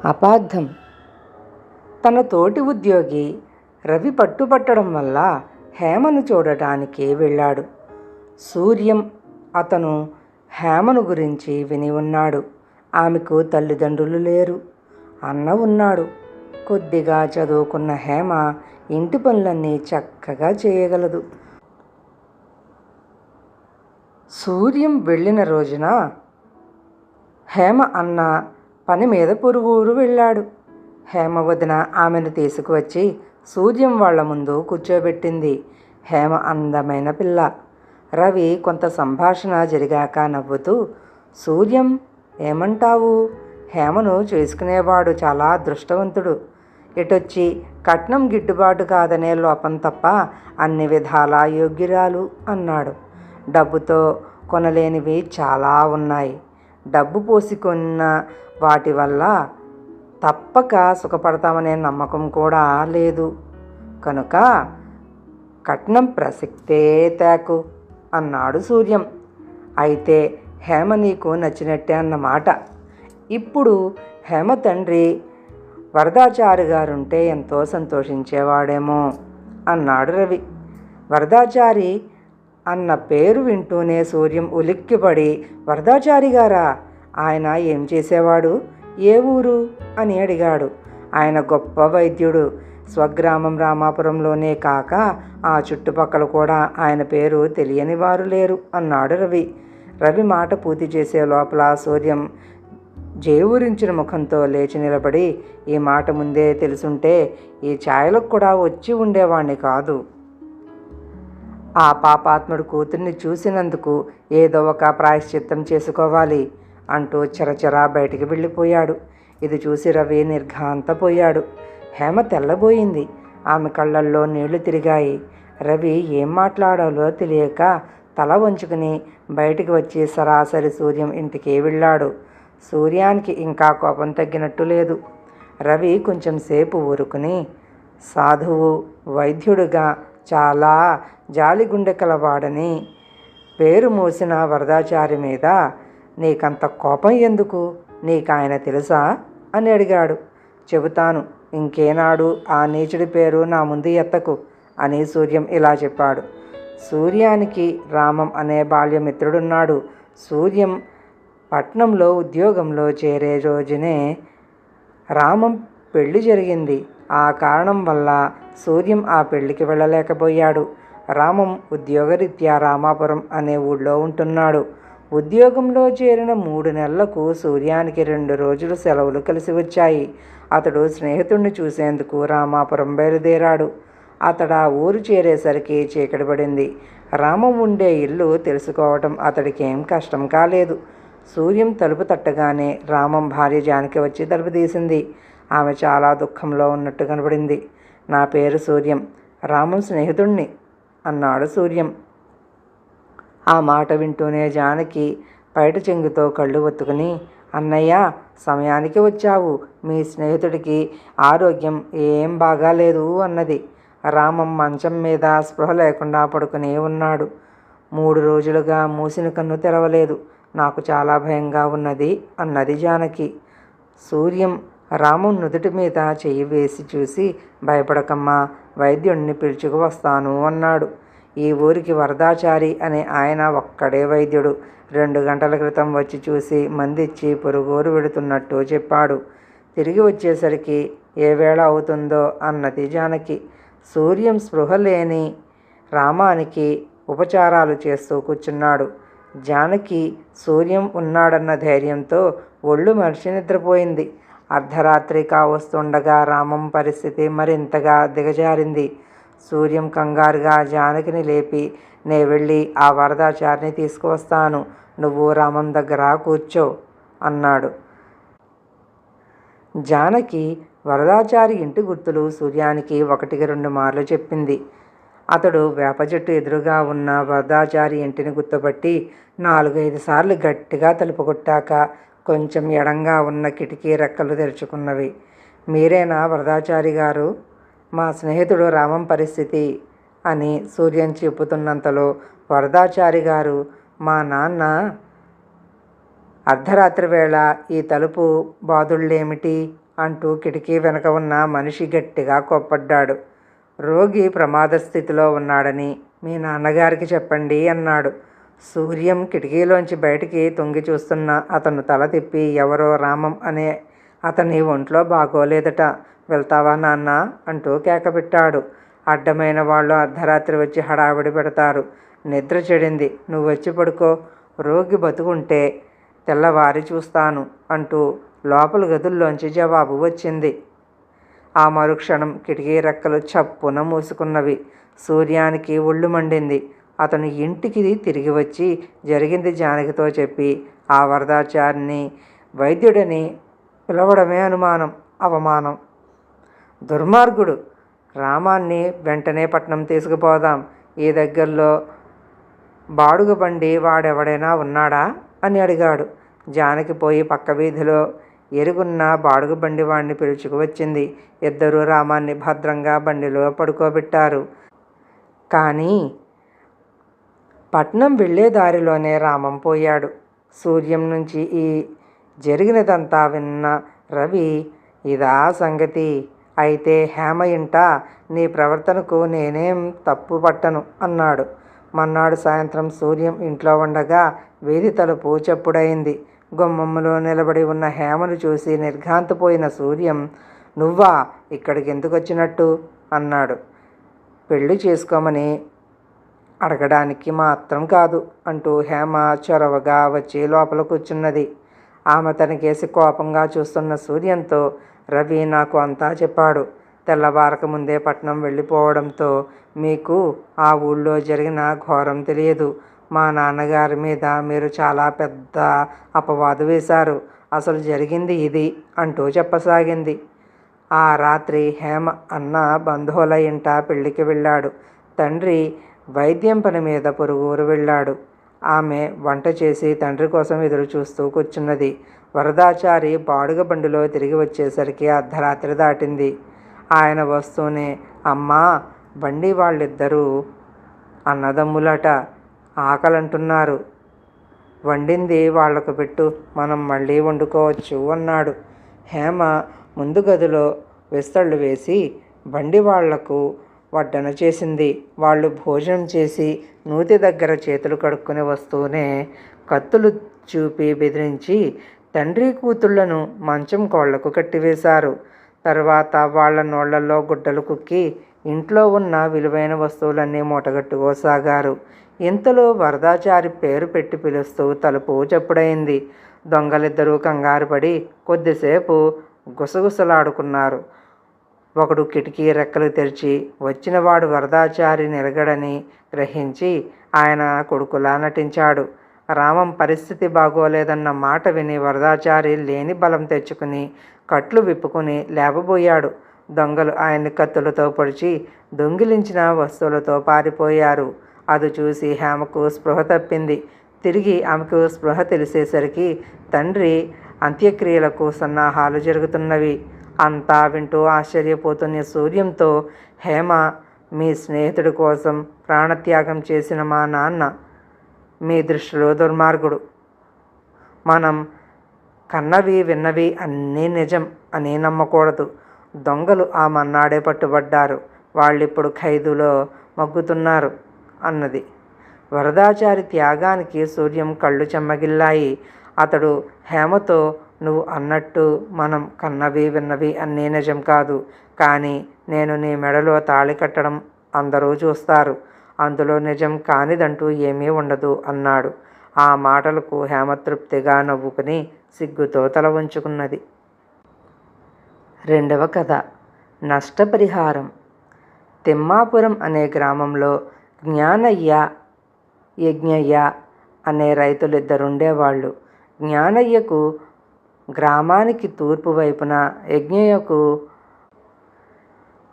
అపార్థం. తన తోటి ఉద్యోగి రవి పట్టుబట్టడం వల్ల హేమను చూడటానికి వెళ్ళాడు. సూర్యం అతను హేమను గురించి విని ఉన్నాడు. ఆమెకు తల్లిదండ్రులు లేరు, అన్న ఉన్నాడు. కొద్దిగా చదువుకున్న హేమ ఇంటి పనులన్నీ చక్కగా చేయగలదు. సూర్యం వెళ్ళిన రోజున హేమ అన్న పని మీద పొరుగురు వెళ్ళాడు. హేమ వదిన ఆమెను తీసుకువచ్చి సూర్యం వాళ్ల ముందు కూర్చోబెట్టింది. హేమ అందమైన పిల్ల. రవి కొంత సంభాషణ జరిగాక నవ్వుతూ, సూర్యం ఏమంటావు? హేమను చేసుకునేవాడు చాలా అదృష్టవంతుడు. ఎటొచ్చి కట్నం గిట్టుబాటు కాదనే లోపం తప్ప అన్ని విధాలా యోగ్యురాలు అన్నాడు. డబ్బుతో కొనలేనివి చాలా ఉన్నాయి. డబ్బు పోసుకున్న వాటి వల్ల తప్పక సుఖపడతామనే నమ్మకం కూడా లేదు. కనుక కట్నం ప్రసక్తే తేకు అన్నాడు సూర్యం. అయితే హేమ నీకు నచ్చినట్టే అన్నమాట. ఇప్పుడు హేమ తండ్రి వరదాచారి గారుంటే ఎంతో సంతోషించేవాడేమో అన్నాడు రవి. వరదాచారి అన్న పేరు వింటూనే సూర్యం ఉలిక్కిపడి, వరదాచారి గారా? ఆయన ఏం చేసేవాడు? ఏ ఊరు అని అడిగాడు. ఆయన గొప్ప వైద్యుడు. స్వగ్రామం రామాపురంలోనే కాక ఆ చుట్టుపక్కల కూడా ఆయన పేరు తెలియని వారు లేరు అన్నాడు రవి. రవి మాట పూర్తి చేసే లోపల సూర్యం జేవురించిన ముఖంతో లేచి నిలబడి, ఈ మాట ముందే తెలుసుంటే ఈ ఛాయలకు కూడా వచ్చి ఉండేవాణ్ణి కాదు. ఆ పాపాత్ముడు కూతుర్ని చూసినందుకు ఏదో ఒక ప్రాయశ్చిత్తం చేసుకోవాలి అంటూ చరచరా బయటికి వెళ్ళిపోయాడు. ఇది చూసి రవి నిర్ఘాంతపోయాడు. హేమ తెల్లబోయింది. ఆమె కళ్ళల్లో నీళ్లు తిరిగాయి. రవి ఏం మాట్లాడాలో తెలియక తల వంచుకుని బయటికి వచ్చి సరాసరి సూర్యం ఇంటికి వెళ్ళాడు. సూర్యానికి ఇంకా కోపం తగ్గినట్టు లేదు. రవి కొంచెం సేపు ఊరుకుని, సాధువు, వైద్యుడుగా చాలా జాలిగుండె కలవాడని పేరు మోసిన వరదాచారి మీద నీకంత కోపం ఎందుకు? నీకు ఆయన తెలుసా అని అడిగాడు. చెబుతాను, ఇంకేనాడు ఆ నీచుడి పేరు నా ముందు ఎత్తకు అని సూర్యం ఇలా చెప్పాడు. సూర్యానికి రామం అనే బాల్యమిత్రుడున్నాడు. సూర్యం పట్నంలో ఉద్యోగంలో చేరే రోజునే రామం పెళ్లి జరిగింది. ఆ కారణం వల్ల సూర్యం ఆ పెళ్లికి వెళ్ళలేకపోయాడు. రామం ఉద్యోగరీత్యా రామాపురం అనే ఊళ్ళో ఉంటున్నాడు. ఉద్యోగంలో చేరిన 3 నెలలకు సూర్యానికి 2 రోజులు సెలవులు కలిసి వచ్చాయి. అతడు స్నేహితుడిని చూసేందుకు రామాపురం బయలుదేరాడు. అతడు ఆ ఊరు చేరేసరికి చీకటి పడింది. రామం ఉండే ఇల్లు తెలుసుకోవటం అతడికి ఏం కష్టం కాలేదు. సూర్యం తలుపు తట్టగానే రామం భార్య జానకి వచ్చి తలుపు తీసింది. ఆమె చాలా దుఃఖంలో ఉన్నట్టు కనబడింది. నా పేరు సూర్యం, రామం స్నేహితుణ్ణి అన్నాడు సూర్యం. ఆ మాట వింటూనే జానకి పైట చెంగుతో కళ్ళు ఒత్తుకుని, అన్నయ్య సమయానికి వచ్చావు. మీ స్నేహితుడికి ఆరోగ్యం ఏం బాగాలేదు అన్నది. రామం మంచం మీద స్పృహ లేకుండా పడుకుని ఉన్నాడు. 3 రోజులుగా మూసిన కన్ను తెరవలేదు. నాకు చాలా భయంగా ఉన్నది అన్నది జానకి. సూర్యం రామం నుదుటి మీద చెయ్యి వేసి చూసి, భయపడకమ్మా, వైద్యుడిని పిలుచుకు వస్తాను అన్నాడు. ఈ ఊరికి వరదాచారి అనే ఆయన ఒక్కడే వైద్యుడు. 2 గంటల క్రితం వచ్చి చూసి మందిచ్చి పొరుగురు వెడుతున్నట్టు చెప్పాడు. తిరిగి వచ్చేసరికి ఏ వేళ అవుతుందో అన్నది జానకి. సూర్యం స్పృహ లేని రామానికి ఉపచారాలు చేస్తూ కూర్చున్నాడు. జానకి సూర్యం ఉన్నాడన్న ధైర్యంతో ఒళ్ళు మనిషి నిద్రపోయింది. అర్ధరాత్రి కావస్తుండగా రామం పరిస్థితి మరింతగా దిగజారింది. సూర్యం కంగారుగా జానకిని లేపి, నే వెళ్ళి ఆ వరదాచారిని తీసుకువస్తాను, నువ్వు రామం దగ్గర కూర్చో అన్నాడు. జానకి వరదాచారి ఇంటి గుర్తులు సూర్యానికి 1-2 మార్లు చెప్పింది. అతడు వేప చెట్టు ఎదురుగా ఉన్న వరదాచారి ఇంటిని గుర్తుపట్టి 4-5 సార్లు గట్టిగా తలుపు కొట్టాక కొంచెం ఎడంగా ఉన్న కిటికీ రెక్కలు తెరుచుకున్నవి. మీరేనా వరదాచారి గారు? మా స్నేహితుడు రామం పరిస్థితి అని సూర్యం చెప్పుతున్నంతలో, వరదాచారి గారు, మా నాన్న అర్ధరాత్రి వేళ ఈ తలుపు బాదుళ్ళేమిటి అంటూ కిటికీ వెనక ఉన్న మనిషి గట్టిగా కోప్పడ్డాడు. రోగి ప్రమాద స్థితిలో ఉన్నాడని మీ నాన్నగారికి చెప్పండి అన్నాడు. సూర్యం కిటికీలోంచి బయటికి తొంగి చూస్తున్న అతను తల తిప్పి ఎవరో రామం అనే అతని ఒంట్లో బాగోలేదట, వెళ్తావా నాన్న అంటూ కేకపెట్టాడు. అడ్డమైన వాళ్ళు అర్ధరాత్రి వచ్చి హడావిడి పెడతారు. నిద్ర చెడింది, నువ్వు వచ్చి పడుకో, రోగి బతుకుంటే తెల్లవారి చూస్తాను అంటూ లోపల గదుల్లోంచి జవాబు వచ్చింది. ఆ మరుక్షణం కిటికీ రెక్కలు చప్పున మూసుకున్నవి. సూర్యానికి ఒళ్ళు మండింది. అతను ఇంటికి తిరిగి వచ్చి జరిగింది జానకితో చెప్పి ఆ వరదాచారిని వైద్యుడని పిలవడమే అవమానం. దుర్మార్గుడు. రామాన్ని వెంటనే పట్నం తీసుకుపోదాం. ఈ దగ్గరలో బాడుగ బండి వాడెవడైనా ఉన్నాడా అని అడిగాడు. జానకి పోయి పక్క వీధిలో ఎరుగున్న బాడుగ బండి వాడిని పిలుచుకువచ్చింది. ఇద్దరూ రామాన్ని భద్రంగా బండిలో పడుకోబెట్టారు. కానీ పట్నం వెళ్ళే దారిలోనే రామం పోయాడు. సూర్యం నుంచి ఈ జరిగినదంతా విన్న రవి, ఇదా సంగతి, అయితే హేమ ఇంట నీ ప్రవర్తనకు నేనేం తప్పు పట్టను అన్నాడు. మన్నాడు సాయంత్రం సూర్యం ఇంట్లో ఉండగా వీధి తలుపు చప్పుడైంది. గుమ్మములో నిలబడి ఉన్న హేమను చూసి నిర్ఘాంతపోయిన సూర్యం, నువ్వా, ఇక్కడికి ఎందుకు వచ్చినట్టు అన్నాడు. పెళ్లి చేసుకోమని అడగడానికి మాత్రం కాదు అంటూ హేమ చొరవగా వచ్చి లోపల కూర్చున్నది. ఆమె తనకేసి కోపంగా చూస్తున్న సూర్యంతో, రవి నాకు అంతా చెప్పాడు. తెల్లవారక ముందే పట్నం వెళ్ళిపోవడంతో మీకు ఆ ఊళ్ళో జరిగిన ఘోరం తెలియదు. మా నాన్నగారి మీద మీరు చాలా పెద్ద అపవాదు వేశారు. అసలు జరిగింది ఇది అంటూ చెప్పసాగింది. ఆ రాత్రి హేమ అన్న బంధువుల ఇంట పెళ్లికి వెళ్ళాడు. తండ్రి వైద్యం పని మీద పొరుగురు వెళ్ళాడు. ఆమె వంట చేసి తండ్రి కోసం ఎదురు చూస్తూ కూర్చున్నది. వరదాచారి బాడుగ బండిలో తిరిగి వచ్చేసరికి అర్ధరాత్రి దాటింది. ఆయన వస్తూనే, అమ్మా, బండి వాళ్ళిద్దరూ అన్నదమ్ములట, ఆకలంటున్నారు, వండింది వాళ్లకు పెట్టు, మనం మళ్ళీ వండుకోవచ్చు అన్నాడు. హేమ ముందు గదిలో విస్తళ్ళు వేసి బండి వాళ్లకు వడ్డన చేసింది. వాళ్ళు భోజనం చేసి నూతి దగ్గర చేతులు కడుక్కుని వస్తూనే కత్తులు చూపి బెదిరించి తండ్రి కూతుళ్లను మంచం కోళ్లకు కట్టివేశారు. తర్వాత వాళ్ల నోళ్లలో గుడ్డలు కుక్కి ఇంట్లో ఉన్న విలువైన వస్తువులన్నీ మూటగట్టుకోసాగారు. ఇంతలో వరదాచారి పేరు పెట్టి పిలుస్తూ తలుపు చప్పుడైంది. దొంగలిద్దరూ కంగారు పడి కొద్దిసేపు గుసగుసలాడుకున్నారు. ఒకడు కిటికీ రెక్కలు తెరిచి వచ్చినవాడు వరదాచారి నిలగడని గ్రహించి ఆయన కొడుకులా నటించాడు. రామం పరిస్థితి బాగోలేదన్న మాట విని వరదాచారి లేని బలం తెచ్చుకుని కట్లు విప్పుకుని లేవబోయాడు. దొంగలు ఆయన్ని కత్తులతో పొడిచి దొంగిలించిన వస్తువులతో పారిపోయారు. అది చూసి హేమకు స్పృహ తప్పింది. తిరిగి ఆమెకు స్పృహ తెలిసేసరికి తండ్రి అంత్యక్రియలకు సన్నాహాలు జరుగుతున్నవి. అంతా వింటూ ఆశ్చర్యపోతున్న సూర్యంతో, హేమ మీ స్నేహితుడి కోసం ప్రాణత్యాగం చేసిన మా నాన్న మీ దృష్టిలో దుర్మార్గుడు. మనం కన్నవి విన్నవి అన్నీ నిజం అని నమ్మకూడదు. దొంగలు ఆ మన్నాడే పట్టుబడ్డారు. వాళ్ళిప్పుడు ఖైదులో మగ్గుతున్నారు అన్నది. వరదాచారి త్యాగానికి సూర్యం కళ్ళు చెమ్మగిల్లాయి. అతడు హేమతో, నువ్వు అన్నట్టు మనం కన్నవి విన్నవి అన్నీ నిజం కాదు, కానీ నేను నీ మెడలో తాళి కట్టడం అందరూ చూస్తారు. అందులో నిజం కానిదంటూ ఏమీ ఉండదు అన్నాడు. ఆ మాటలకు హేమ తృప్తిగా నవ్వుకుని సిగ్గుతో తల వంచుకున్నది. రెండవ కథ, నష్టపరిహారం. తిమ్మాపురం అనే గ్రామంలో జ్ఞానయ్య, యజ్ఞయ్య అనే రైతులిద్దరుండేవాళ్ళు. జ్ఞానయ్యకు గ్రామానికి తూర్పు వైపున, యజ్ఞయ్యకు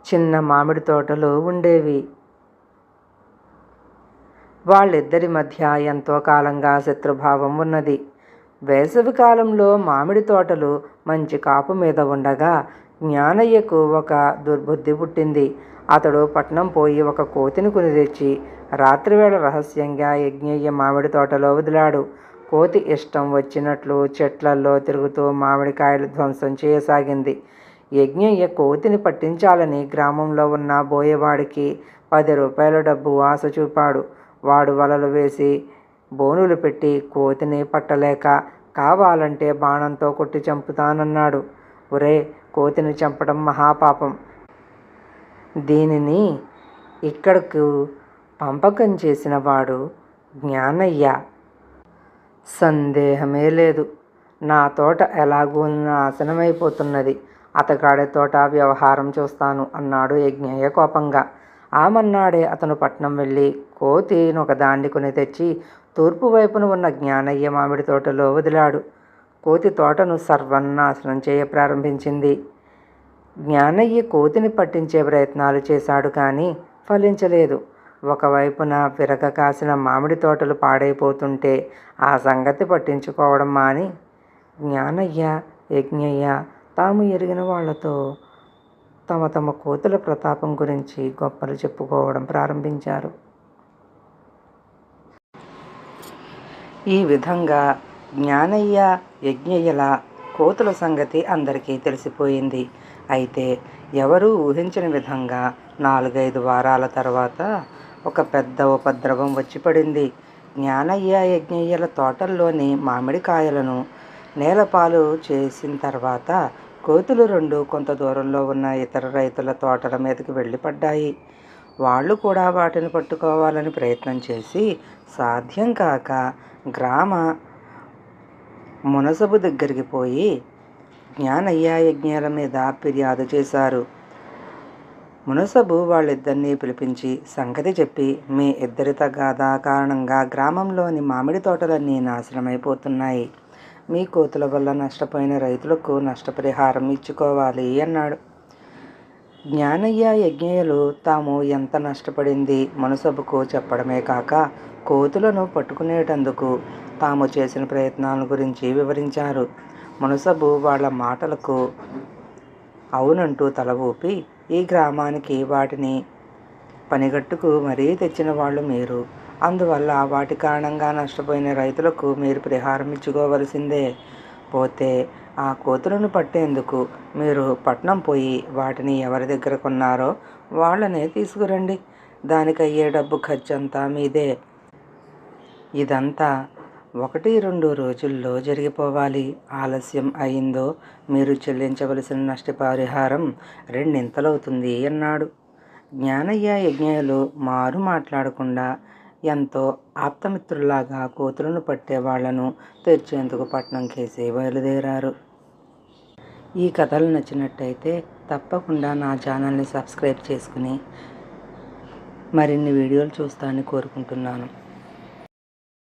చిన్న మామిడి తోటలు ఉండేవి. వాళ్ళిద్దరి మధ్య ఎంతో కాలంగా శత్రుభావం ఉన్నది. వేసవి కాలంలో మామిడి తోటలు మంచి కాపు మీద ఉండగా జ్ఞానయ్యకు ఒక దుర్బుద్ధి పుట్టింది. అతడు పట్నం పోయి ఒక కోతిని కొని తెచ్చి రాత్రివేళ రహస్యంగా యజ్ఞయ్య మామిడి తోటలో వదిలాడు. కోతి ఇష్టం వచ్చినట్లు చెట్లల్లో తిరుగుతూ మామిడికాయలు ధ్వంసం చేయసాగింది. యజ్ఞయ్య కోతిని పట్టించాలని గ్రామంలో ఉన్న బోయేవాడికి 10 రూపాయల డబ్బు ఆశ చూపాడు. వాడు వలలు వేసి బోనులు పెట్టి కోతిని పట్టలేక కావాలంటే బాణంతో కొట్టి చంపుతానన్నాడు. ఒరే, కోతిని చంపడం మహాపాపం. దీనిని ఇక్కడకు పంపకం చేసిన వాడు జ్ఞానయ్య. సందేహమే లేదు. నా తోట ఎలాగూ నాశనమైపోతున్నది. అతగాడి తోట వ్యవహారం చూస్తాను అన్నాడు యజ్ఞయ్య కోపంగా. ఆమన్నాడే అతను పట్నం వెళ్ళి కోతినొకదాన్ని కొని తెచ్చి తూర్పు వైపున ఉన్న జ్ఞానయ్య మామిడి తోటలో వదిలాడు. కోతి తోటను సర్వనాశనం చేయ ప్రారంభించింది. జ్ఞానయ్య కోతిని పట్టించే ప్రయత్నాలు చేశాడు, కానీ ఫలించలేదు. ఒకవైపున విరగ కాసిన మామిడి తోటలు పాడైపోతుంటే ఆ సంగతి పట్టించుకోవడం మాని జ్ఞానయ్య, యజ్ఞయ్య తాము ఎరిగిన వాళ్లతో తమ తమ కోతుల ప్రతాపం గురించి గొప్పలు చెప్పుకోవడం ప్రారంభించారు. ఈ విధంగా జ్ఞానయ్య, యజ్ఞయ్యల కోతుల సంగతి అందరికీ తెలిసిపోయింది. అయితే ఎవరూ ఊహించిన విధంగా 4-5 వారాల తర్వాత ఒక పెద్ద ఉపద్రవం వచ్చి పడింది. జ్ఞానయ్య, యజ్ఞయ్యల తోటల్లోని మామిడికాయలను నేలపాలు చేసిన తర్వాత కోతులు 2 కొంత దూరంలో ఉన్న ఇతర రైతుల తోటల మీదకి వెళ్ళి పడ్డాయి. వాళ్ళు కూడా వాటిని పట్టుకోవాలని ప్రయత్నం చేసి సాధ్యం కాక గ్రామ మునసబు దగ్గరికి పోయి జ్ఞానయ్య, యజ్ఞయ్యల మీద ఫిర్యాదు చేశారు. మునసబు వాళ్ళిద్దరినీ పిలిపించి సంగతి చెప్పి, మీ ఇద్దరి తగాదా కారణంగా గ్రామంలోని మామిడి తోటలన్నీ నాశనమైపోతున్నాయి. మీ కోతుల వల్ల నష్టపోయిన రైతులకు నష్టపరిహారం ఇచ్చుకోవాలి అన్నాడు. జ్ఞానయ్య, యజ్ఞయ్యలు తాము ఎంత నష్టపడింది మునసబుకు చెప్పడమే కాక కోతులను పట్టుకునేటందుకు తాము చేసిన ప్రయత్నాల గురించి వివరించారు. మునసబు వాళ్ళ మాటలకు అవునంటూ తల ఊపి, ఈ గ్రామానికి వాటిని పనిగట్టుకు మరీ తెచ్చిన వాళ్ళు మీరు. అందువల్ల వాటి కారణంగా నష్టపోయిన రైతులకు మీరు పరిహారం ఇచ్చుకోవలసిందే. పోతే ఆ కోతులను పట్టేందుకు మీరు పట్నం పోయి వాటిని ఎవరి దగ్గర కొన్నారో వాళ్ళనే తీసుకురండి. దానికయ్యే డబ్బు ఖర్చంతా మీదే. ఇదంతా 1-2 రోజుల్లో జరిగిపోవాలి. ఆలస్యం అయిందో మీరు చెల్లించవలసిన నష్టపరిహారం 2 అన్నాడు. జ్ఞానయ్య, యజ్ఞయ్యలు మారు మాట్లాడకుండా ఎంతో ఆప్తమిత్రుల్లాగా కోతులను పట్టే వాళ్లను తెచ్చేందుకు పట్నం కేసి బయలుదేరారు. ఈ కథలు నచ్చినట్టయితే తప్పకుండా నా ఛానల్ని సబ్స్క్రైబ్ చేసుకుని మరిన్ని వీడియోలు చూస్తానని కోరుకుంటున్నాను.